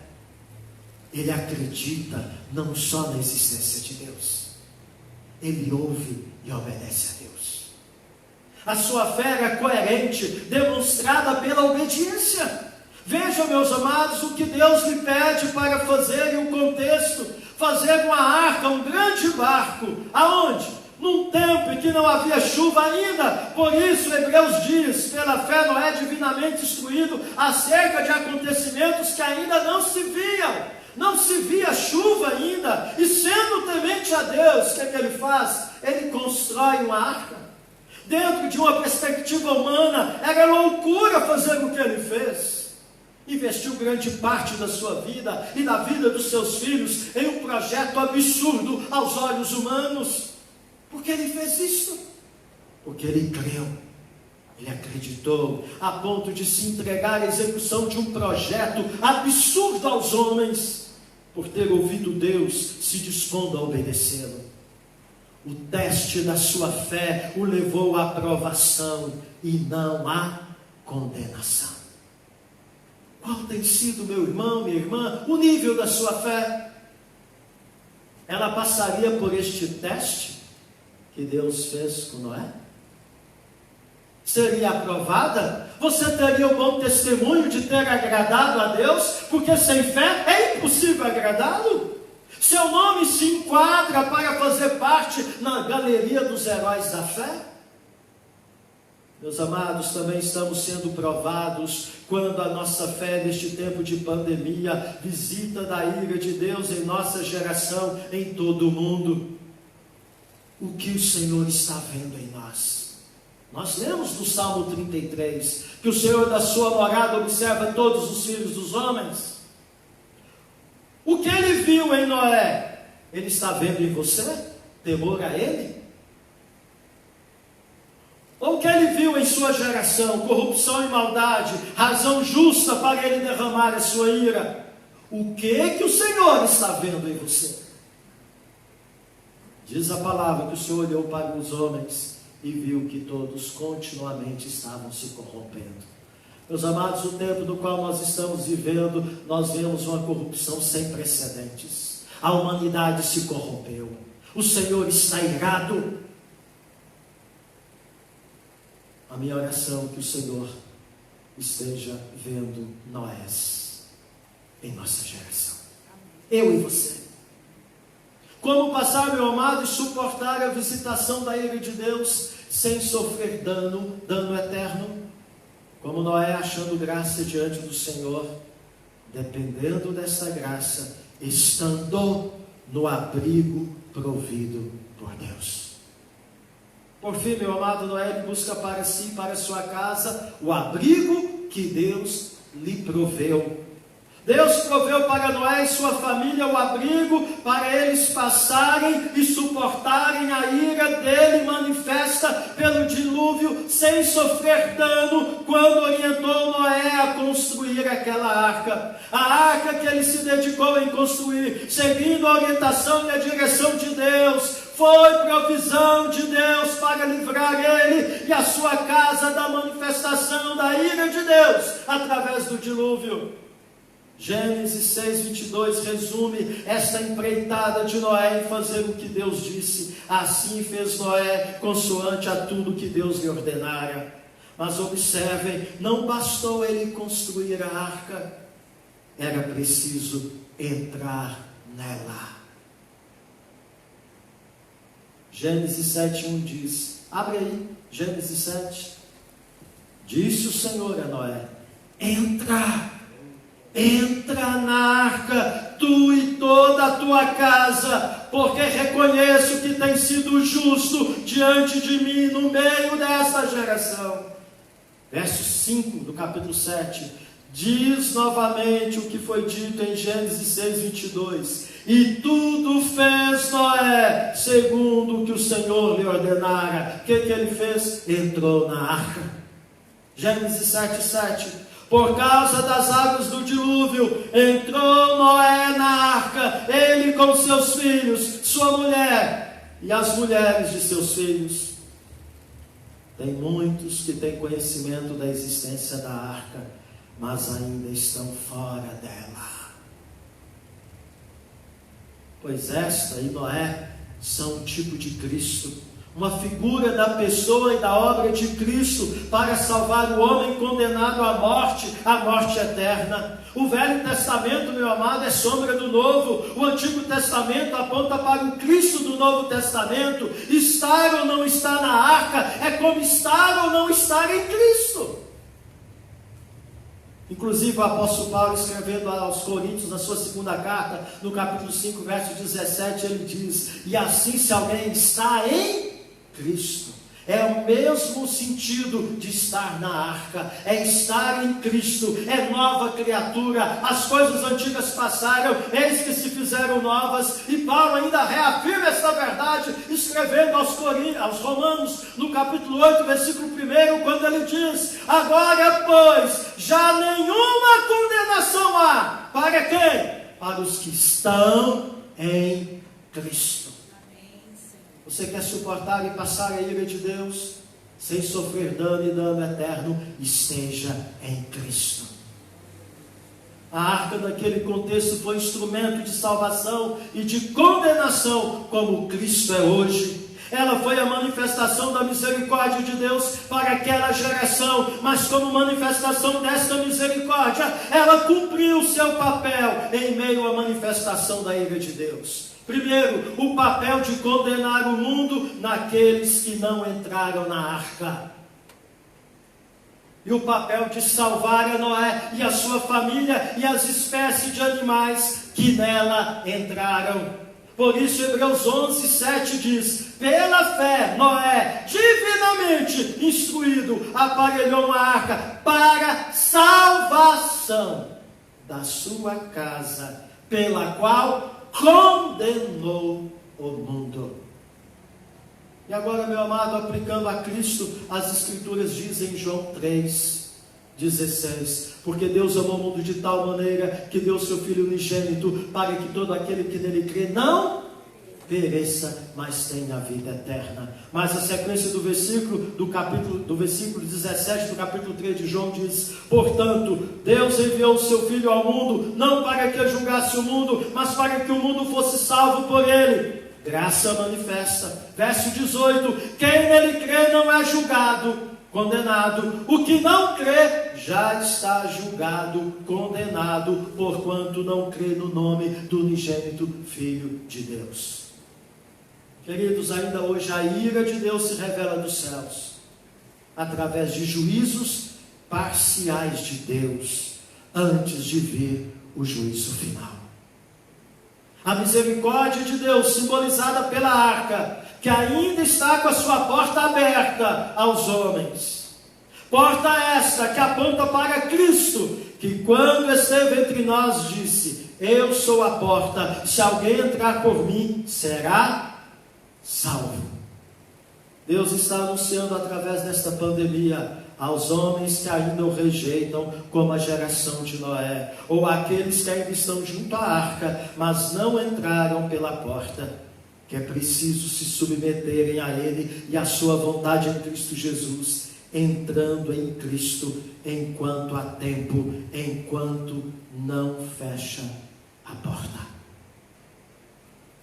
Ele acredita não só na existência de Deus, ele ouve e obedece a Deus. A sua fé era coerente, demonstrada pela obediência. Vejam, meus amados, o que Deus lhe pede para fazer em um contexto: fazer uma arca, um grande barco. Aonde? Num tempo em que não havia chuva ainda. Por isso Hebreus diz: pela fé Noé divinamente instruído acerca de acontecimentos que ainda não se viam. Não se via chuva ainda, e sendo temente a Deus, o que é que ele faz? Ele constrói uma arca. Dentro de uma perspectiva humana, era loucura fazer o que ele fez. Investiu grande parte da sua vida e da vida dos seus filhos em um projeto absurdo aos olhos humanos. Por que ele fez isso? Porque ele creu, ele acreditou, a ponto de se entregar à execução de um projeto absurdo aos homens. Por ter ouvido Deus, se dispondo a obedecê-lo. O teste da sua fé o levou à aprovação e não à condenação. Qual tem sido, meu irmão, minha irmã, o nível da sua fé? Ela passaria por este teste que Deus fez com Noé? Seria aprovada? Você teria o bom testemunho de ter agradado a Deus? Porque sem fé é impossível agradá-lo. Seu nome se enquadra para fazer parte na galeria dos heróis da fé? Meus amados, também estamos sendo provados quando a nossa fé neste tempo de pandemia, visita da ira de Deus em nossa geração, em todo o mundo. O que o Senhor está vendo em nós? Nós lemos no Salmo 33, que o Senhor da sua morada observa todos os filhos dos homens. O que ele viu em Noé, ele está vendo em você? Temor a ele? Ou o que ele viu em sua geração? Corrupção e maldade, razão justa para ele derramar a sua ira. O que o Senhor está vendo em você? Diz a palavra que o Senhor olhou para os homens e viu que todos continuamente estavam se corrompendo. Meus amados, o tempo no qual nós estamos vivendo, nós vemos uma corrupção sem precedentes. A humanidade se corrompeu. O Senhor está irado. A minha oração é que o Senhor esteja vendo Noés em nossa geração. Eu e você. Como passar, meu amado, e suportar a visitação da ira de Deus sem sofrer dano eterno? Como Noé, achando graça diante do Senhor, dependendo dessa graça, estando no abrigo provido por Deus. Por fim, meu amado, Noé busca para si e para sua casa o abrigo que Deus lhe proveu. Deus proveu para Noé e sua família o abrigo para eles passarem e suportarem a ira dele manifesta pelo dilúvio, sem sofrer dano, quando orientou Noé a construir aquela arca. A arca que ele se dedicou em construir, seguindo a orientação e a direção de Deus, foi provisão de Deus para livrar ele e a sua casa da manifestação da ira de Deus através do dilúvio. Gênesis 6:22 resume esta empreitada de Noé em fazer o que Deus disse. Assim fez Noé, consoante a tudo que Deus lhe ordenara. Mas observem, não bastou ele construir a arca, era preciso entrar nela. Gênesis 7:1 diz, abre aí, Gênesis 7. Disse o Senhor a Noé: entra na arca, tu e toda a tua casa, porque reconheço que tem sido justo diante de mim no meio desta geração. Verso 5 do capítulo 7, diz novamente o que foi dito em Gênesis 6:22. E tudo fez Noé segundo o que o Senhor lhe ordenara. O que ele fez? Entrou na arca. Gênesis 7:7. Por causa das águas do dilúvio, entrou Noé na arca, ele com seus filhos, sua mulher e as mulheres de seus filhos. Tem muitos que têm conhecimento da existência da arca, mas ainda estão fora dela. Pois esta e Noé são um tipo de Cristo, uma figura da pessoa e da obra de Cristo para salvar o homem condenado à morte eterna. O Velho Testamento, meu amado, é sombra do Novo. O Antigo Testamento aponta para o Cristo do Novo Testamento. Estar ou não estar na arca é como estar ou não estar em Cristo. Inclusive o apóstolo Paulo, escrevendo aos Coríntios, na sua segunda carta, no capítulo 5, verso 17, ele diz: e assim, se alguém está em Cristo, é o mesmo sentido de estar na arca, é estar em Cristo, é nova criatura, as coisas antigas passaram, eis que se fizeram novas. E Paulo ainda reafirma esta verdade, escrevendo aos Romanos, no capítulo 8, versículo 1, quando ele diz: agora, pois, já nenhuma condenação há, para quem? Para os que estão em Cristo. Você quer suportar e passar a ira de Deus sem sofrer dano e dano eterno? Esteja em Cristo. A arca naquele contexto foi instrumento de salvação e de condenação, como Cristo é hoje. Ela foi a manifestação da misericórdia de Deus para aquela geração, mas como manifestação desta misericórdia, ela cumpriu o seu papel em meio à manifestação da ira de Deus. Primeiro, o papel de condenar o mundo naqueles que não entraram na arca. E o papel de salvar a Noé e a sua família e as espécies de animais que nela entraram. Por isso, Hebreus 11:7 diz: pela fé, Noé, divinamente instruído, aparelhou uma arca para salvação da sua casa, pela qual condenou o mundo. E agora, meu amado, aplicando a Cristo, as Escrituras dizem em João 3:16: porque Deus amou o mundo de tal maneira que deu seu Filho unigênito, para que todo aquele que nele crê não pereça, mas tenha a vida eterna. Mas a sequência do versículo 17 do capítulo 3 de João diz: portanto, Deus enviou o seu Filho ao mundo, não para que julgasse o mundo, mas para que o mundo fosse salvo por ele. Graça manifesta. Verso 18: quem nele crê não é julgado, condenado. O que não crê já está julgado, condenado, porquanto não crê no nome do unigênito Filho de Deus. Queridos, ainda hoje a ira de Deus se revela dos céus, através de juízos parciais de Deus, antes de vir o juízo final. A misericórdia de Deus, simbolizada pela arca, que ainda está com a sua porta aberta aos homens. Porta esta que aponta para Cristo, que quando esteve entre nós disse: eu sou a porta, se alguém entrar por mim, será salvo. Deus está anunciando através desta pandemia aos homens que ainda o rejeitam, como a geração de Noé, ou aqueles que ainda estão junto à arca, mas não entraram pela porta, que é preciso se submeterem a Ele e à sua vontade em Cristo Jesus, entrando em Cristo enquanto há tempo, enquanto não fecha a porta.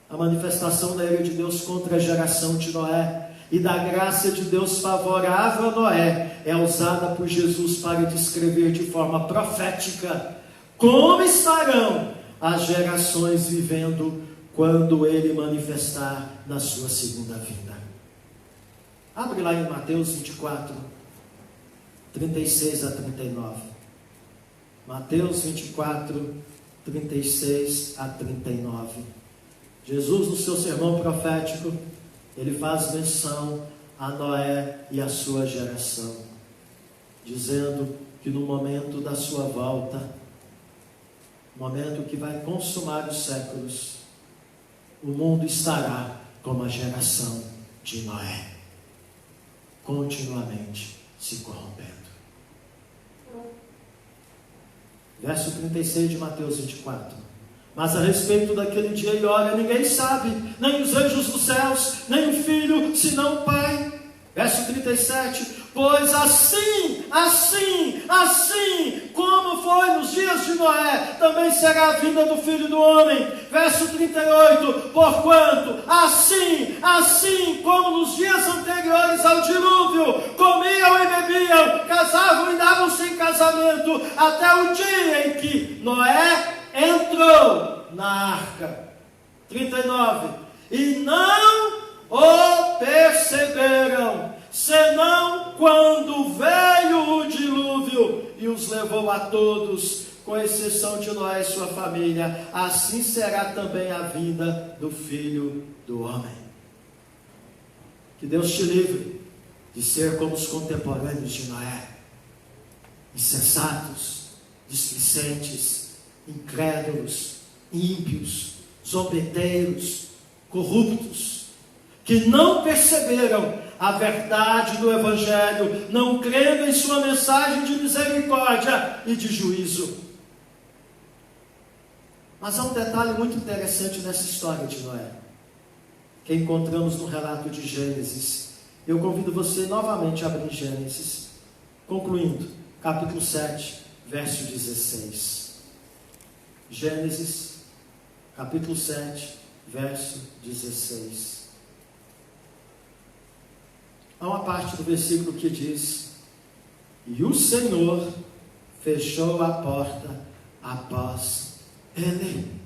A manifestação da ira de Deus contra a geração de Noé e da graça de Deus favorável a Noé é usada por Jesus para descrever de forma profética como estarão as gerações vivendo quando Ele manifestar na sua segunda vinda. Abre lá em Mateus 24, 36 a 39. Mateus 24, 36 a 39. Jesus, no seu sermão profético, ele faz menção a Noé e a sua geração, dizendo que no momento da sua volta, momento que vai consumar os séculos, o mundo estará como a geração de Noé, continuamente se corrompendo. Verso 36 de Mateus 24. Mas a respeito daquele dia e hora ninguém sabe, nem os anjos dos céus, nem o Filho, senão o Pai. Verso 37. Pois assim como foi nos dias de Noé, também será a vinda do Filho do Homem. Verso 38. Porquanto assim como nos dias anteriores ao dilúvio, comiam e bebiam, casavam e davam-se em casamento, até o dia em que Noé entrou na arca. 39. E não o perceberam, senão quando veio o dilúvio e os levou a todos, com exceção de Noé e sua família. Assim será também a vinda do Filho do Homem. Que Deus te livre de ser como os contemporâneos de Noé, insensatos, displicentes, incrédulos, ímpios, zombeteiros, corruptos, que não perceberam a verdade do Evangelho, não crendo em sua mensagem de misericórdia e de juízo. Mas há um detalhe muito interessante nessa história de Noé, que encontramos no relato de Gênesis. Eu convido você novamente a abrir Gênesis, concluindo, capítulo 7, verso 16. Gênesis, capítulo 7, verso 16. Há uma parte do versículo que diz: e o Senhor fechou a porta após ele.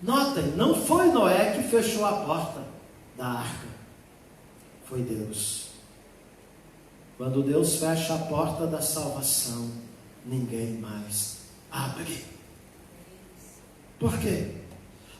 Notem, não foi Noé que fechou a porta da arca, foi Deus. Quando Deus fecha a porta da salvação, ninguém mais abre. Por quê?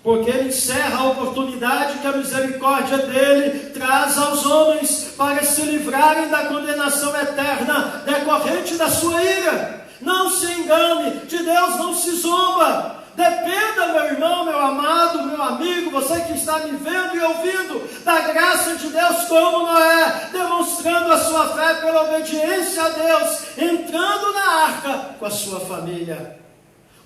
Porque Ele encerra a oportunidade que a misericórdia dEle traz aos homens para se livrarem da condenação eterna decorrente da sua ira. Não se engane, de Deus não se zomba. Dependa, meu irmão, meu amado, meu amigo, você que está me vendo e ouvindo, da graça de Deus como Noé, demonstrando a sua fé pela obediência a Deus, entrando na arca com a sua família.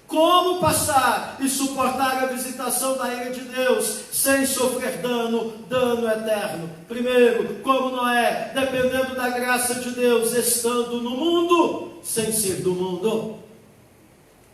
Como passar e suportar a visitação da ira de Deus sem sofrer dano eterno? Primeiro, como Noé, dependendo da graça de Deus, estando no mundo, sem ser do mundo.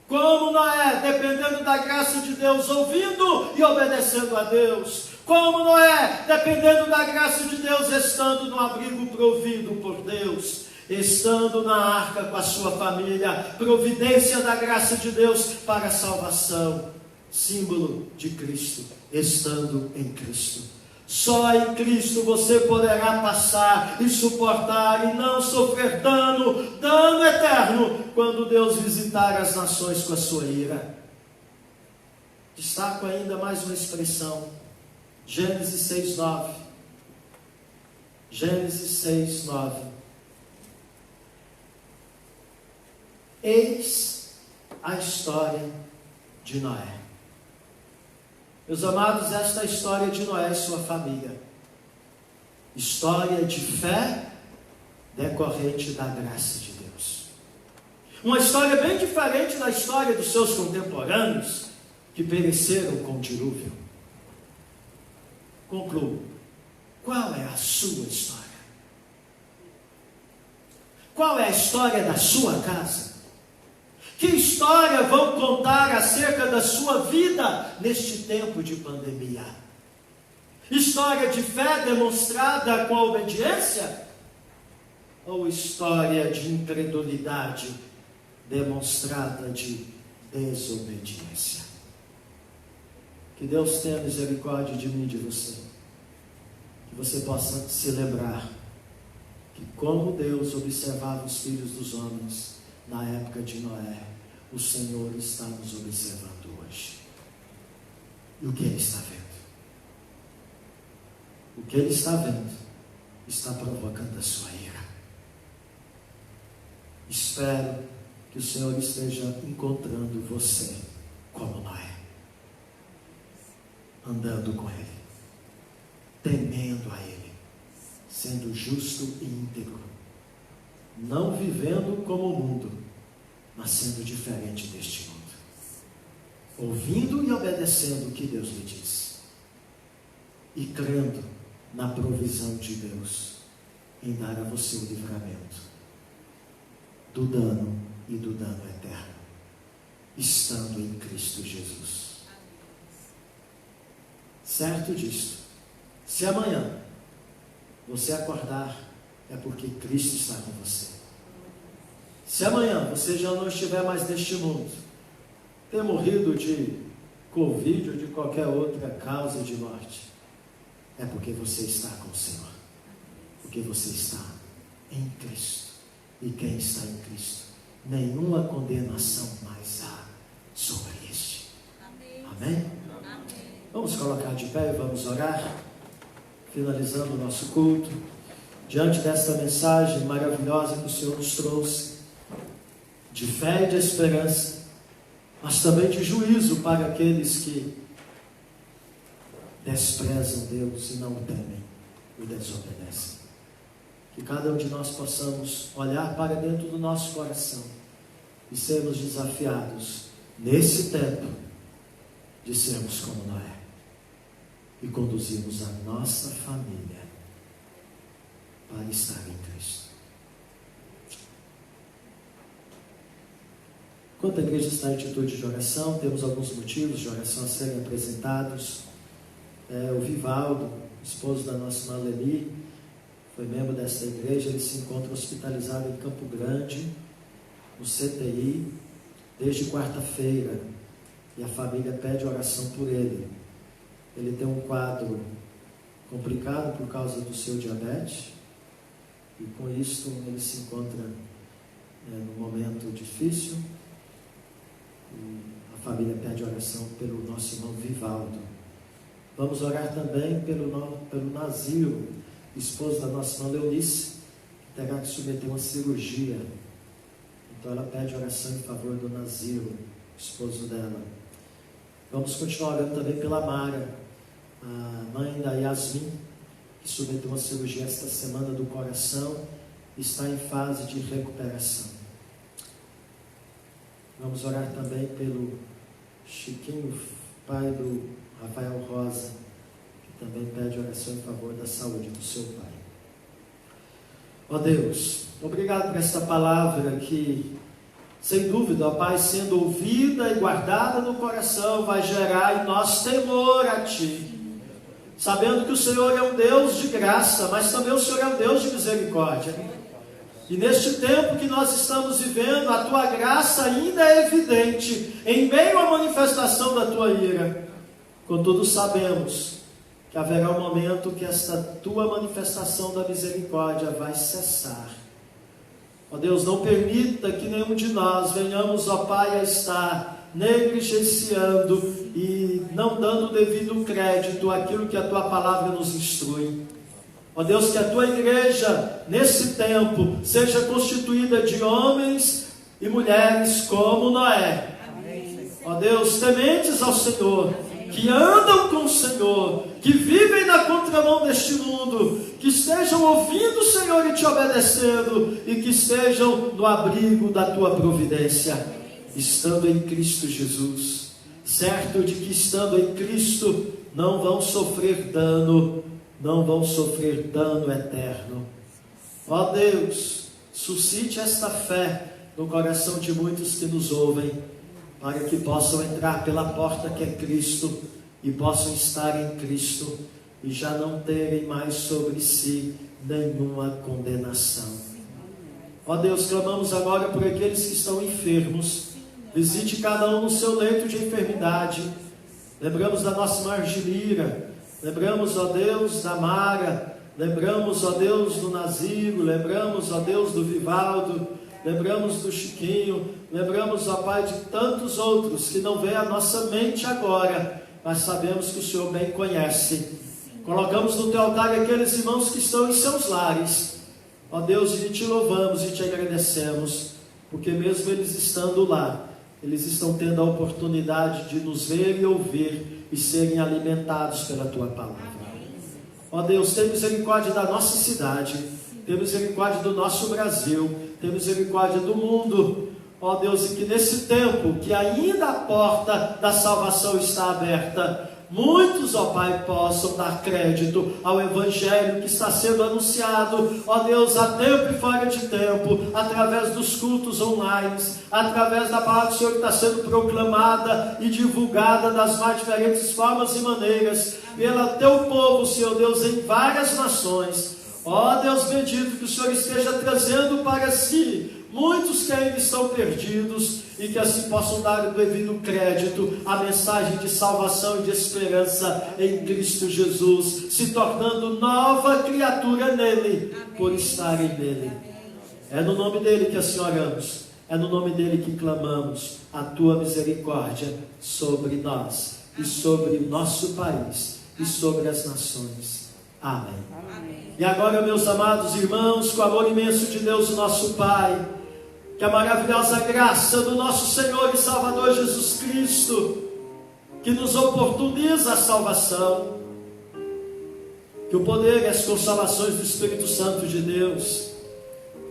Como Noé, dependendo da graça de Deus, ouvindo e obedecendo a Deus. Como Noé, dependendo da graça de Deus, estando no abrigo provido por Deus. Estando na arca com a sua família, providência da graça de Deus para a salvação, símbolo de Cristo, estando em Cristo. Só em Cristo você poderá passar e suportar e não sofrer dano eterno, quando Deus visitar as nações com a sua ira. Destaco ainda mais uma expressão. Gênesis 6:9. Gênesis 6:9. Eis a história de Noé. Meus amados, esta é a história de Noé e sua família. História de fé decorrente da graça de Deus. Uma história bem diferente da história dos seus contemporâneos que pereceram com o dilúvio. Concluo. Qual é a sua história? Qual é a história da sua casa? Que história vão contar acerca da sua vida neste tempo de pandemia? História de fé demonstrada com a obediência? Ou história de incredulidade demonstrada de desobediência? Que Deus tenha misericórdia de mim e de você. Que você possa se lembrar que como Deus observava os filhos dos homens na época de Noé, o Senhor está nos observando hoje. E o que Ele está vendo? O que Ele está vendo está provocando a sua ira. Espero que o Senhor esteja encontrando você como Noé, andando com Ele, temendo a Ele, sendo justo e íntegro, não vivendo como o mundo, mas sendo diferente deste mundo, ouvindo e obedecendo o que Deus lhe diz, e crendo na provisão de Deus em dar a você o livramento do dano e do dano eterno, estando em Cristo Jesus. Certo disto, se amanhã você acordar, é porque Cristo está com você. Se amanhã você já não estiver mais neste mundo, ter morrido de Covid ou de qualquer outra causa de morte, é porque você está com o Senhor, porque você está em Cristo. E quem está em Cristo, nenhuma condenação mais há sobre este. Amém? Amém? Vamos colocar de pé e vamos orar, finalizando o nosso culto, diante desta mensagem maravilhosa que o Senhor nos trouxe, de fé e de esperança, mas também de juízo para aqueles que desprezam Deus e não o temem, o desobedecem. Que cada um de nós possamos olhar para dentro do nosso coração e sermos desafiados nesse tempo de sermos como Noé e conduzirmos a nossa família para estar em Cristo. Enquanto a igreja está em atitude de oração, temos alguns motivos de oração a serem apresentados. O Vivaldo, esposo da nossa irmã Leni, foi membro desta igreja. Ele se encontra hospitalizado em Campo Grande, no CTI, desde quarta-feira, e a família pede oração por ele. Ele tem um quadro complicado por causa do seu diabetes, e com isso ele se encontra num momento difícil, e a família pede oração pelo nosso irmão Vivaldo. Vamos orar também pelo Naziro, esposo da nossa irmã Leonice, que terá que submeter uma cirurgia. Então ela pede oração em favor do Naziro, esposo dela. Vamos continuar orando também pela Mara, a mãe da Yasmin, que submeteu uma cirurgia esta semana do coração, está em fase de recuperação. Vamos orar também pelo Chiquinho, pai do Rafael Rosa, que também pede oração em favor da saúde do seu pai. Ó Deus, obrigado por esta palavra que, sem dúvida, ó Pai, sendo ouvida e guardada no coração, vai gerar em nós temor a Ti, sabendo que o Senhor é um Deus de graça, mas também o Senhor é um Deus de misericórdia. E neste tempo que nós estamos vivendo, a Tua graça ainda é evidente, em meio à manifestação da Tua ira. Contudo, sabemos que haverá um momento que esta Tua manifestação da misericórdia vai cessar. Ó Deus, não permita que nenhum de nós venhamos, ó Pai, a estar negligenciando e não dando devido crédito àquilo que a tua palavra nos instrui. Ó Deus, que a tua igreja, nesse tempo, seja constituída de homens e mulheres como Noé. Ó Deus, tementes ao Senhor, que andam com o Senhor, que vivem na contramão deste mundo, que estejam ouvindo o Senhor e te obedecendo, e que estejam no abrigo da tua providência, estando em Cristo Jesus, certo de que estando em Cristo não vão sofrer dano eterno. Ó Deus, suscite esta fé no coração de muitos que nos ouvem, para que possam entrar pela porta que é Cristo, e possam estar em Cristo, e já não terem mais sobre si nenhuma condenação. Ó Deus, clamamos agora por aqueles que estão enfermos. Visite cada um no seu leito de enfermidade. Lembramos da nossa irmã Argilira, lembramos, ó Deus, da Mara, lembramos, ó Deus, do Naziro, lembramos, ó Deus, do Vivaldo, lembramos do Chiquinho, lembramos, ó Pai, de tantos outros que não vêm à nossa mente agora, mas sabemos que o Senhor bem conhece. Colocamos no teu altar aqueles irmãos que estão em seus lares, ó Deus, e te louvamos e te agradecemos, porque mesmo eles estando lá, eles estão tendo a oportunidade de nos ver e ouvir e serem alimentados pela tua palavra. Ó Deus, tem misericórdia da nossa cidade, tem misericórdia do nosso Brasil, tem misericórdia do mundo. Ó Deus, e que nesse tempo que ainda a porta da salvação está aberta, muitos, ó Pai, possam dar crédito ao Evangelho que está sendo anunciado, ó Deus, a tempo e fora de tempo, através dos cultos online, através da palavra do Senhor que está sendo proclamada e divulgada das mais diferentes formas e maneiras, pelo teu povo, Senhor Deus, em várias nações. Ó Deus bendito, que o Senhor esteja trazendo para si muitos que ainda estão perdidos, e que assim possam dar o devido crédito à mensagem de salvação e de esperança em Cristo Jesus, se tornando nova criatura nele, por estarem nele. É no nome dele que assim oramos, é no nome dele que clamamos a tua misericórdia sobre nós, e sobre o nosso país, e sobre as nações. Amém. E agora, meus amados irmãos, com o amor imenso de Deus, o nosso Pai, que a maravilhosa graça do nosso Senhor e Salvador Jesus Cristo, que nos oportuniza a salvação, que o poder e as consolações do Espírito Santo de Deus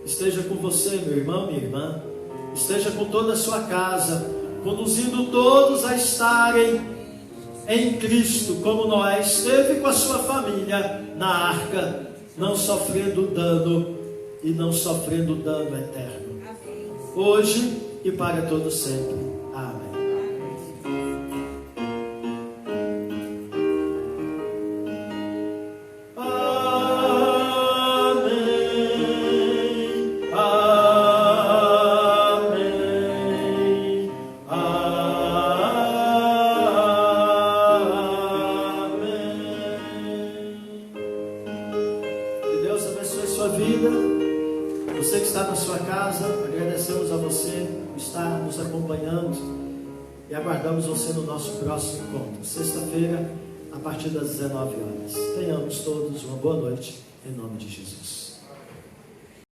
esteja com você, meu irmão, minha irmã, esteja com toda a sua casa, conduzindo todos a estarem em Cristo, como Noé esteve com a sua família na arca, não sofrendo dano e não sofrendo dano eterno, hoje e para todo sempre. Amém. Você que está na sua casa, agradecemos a você por estar nos acompanhando e aguardamos você no nosso próximo encontro, sexta-feira, a partir das 19 horas. Tenhamos todos uma boa noite, em nome de Jesus.